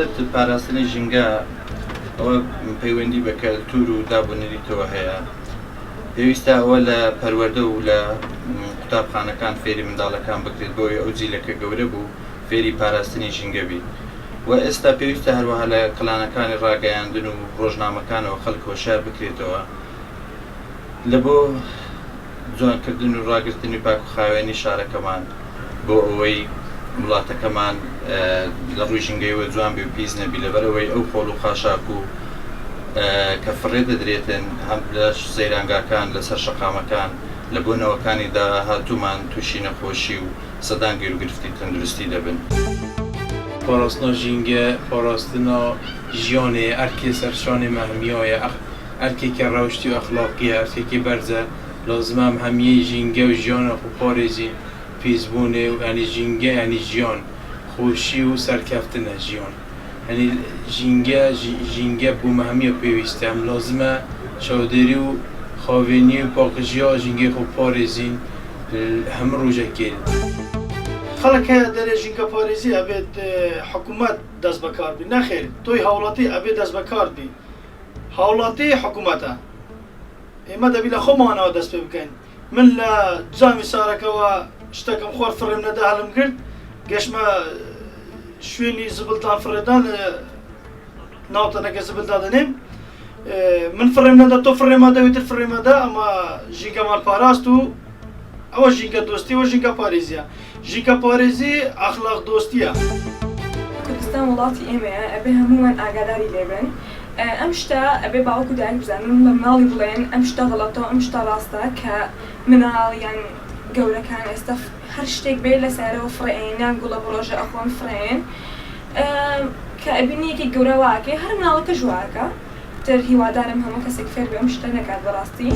بابەت پاراستنی ژینگە ئەوە پەیوەندی بە کەلتور و دابوونەریتەوە هەیە. پێویستە ئەوە لە پەروەردە و لە قوتابخانەکان فێری منداڵەکان بکرێت بۆی ئەو جیلەکە گەورە بوو فێری پاراستنی ژینگە بی. و ئێستا پێویستە هەروەها لە کڵانەکانی ڕاگەیاندن و ڕۆژنامەکانەوە خەڵک هۆشیار بکرێتەوە لە بۆ جوانکردن و ڕاگررتنی پاک و خاوێنی شارەکەمان بۆ ئەوەی وڵاتەکەمان لە ڕووی ژینگەیەوە جوان بێ و پیس نەبی لەبەرەوەی ئەو خۆڵ و خاشاک و کە فڕێ دەدرێتن هەم لە سەیرانگاکان لەسەر شەقامەکان لە بۆنەوەکانی داهاتوومان تووشی نەخۆشی و سەدان گیرروگرفتی تەندروستی دەبن. پاراستنا ژینگە پاراستنا ژیانێ ئەرکێ سەرشانێ مەهمیایە ئەرکێکە ڕەوشتی و ئەخلاقیە ئەرکێکی بەرزە لازمە هەمیەی ژینگە و ژیانە خۆ پارێزین پیسبوونێ و ینی ژینگە ینی ژیان خۆشی و سەرکەفتنە ژیان ینی ژینگە بوومە هەمیە پێویستە ئەم لازمە چاودێری و خاوێنی و پاکژیا ژینگەی خۆ پارێزین هەموو ڕۆژێکێن. خەڵک هەیە دەرێ ژینگە پارێزی ئەبێت حکوومەت دەست بەکار بی نەخێر تۆی هاوڵاتی ئەبێت دەست بەکار بی هاوڵاتی حکوومەتە ئێمە دەبی لە خۆمانەوە دەست پێ بکەین. من لە جامی سارەکەەوە شتێکم خۆر فڕێم نەدا هەڵم کرد گەشتمە شوێنی زبلتان فڕێدان لە ناوتەنەکە زبلدا دەنێم من فڕێم نەدا تۆ فڕێمە دەوێتتر فڕێمەدا ئەمە ژینگەمان پاراست و ئەوە ژینگە دۆستی و ژینگە پارێزیە ژینگە پارێزی ئەخلاق دۆستیە. کوردستان وڵاتی ئێمەیە ئەبێ هەمووان ئاگاداری لێبن ئەم شتە ئەبێ باوکو دایک بزانن بە مناڵی بڵێن ئەم شتە غەڵەتەوە ئەم شتە ڕاستە کە مناڵیان گەورەکان ئێستا هەر شتێک بێ لە سارەوە فڕێنیان گوڵە بڕۆژە ئەخۆن فڕێن کە ئەبینیەکی گەورە واکێ هەر مناڵەکە ژواکە تر هیوادارم هەموو کەسێک فێر بێ ئەم شتە نەکات بەڕاستی.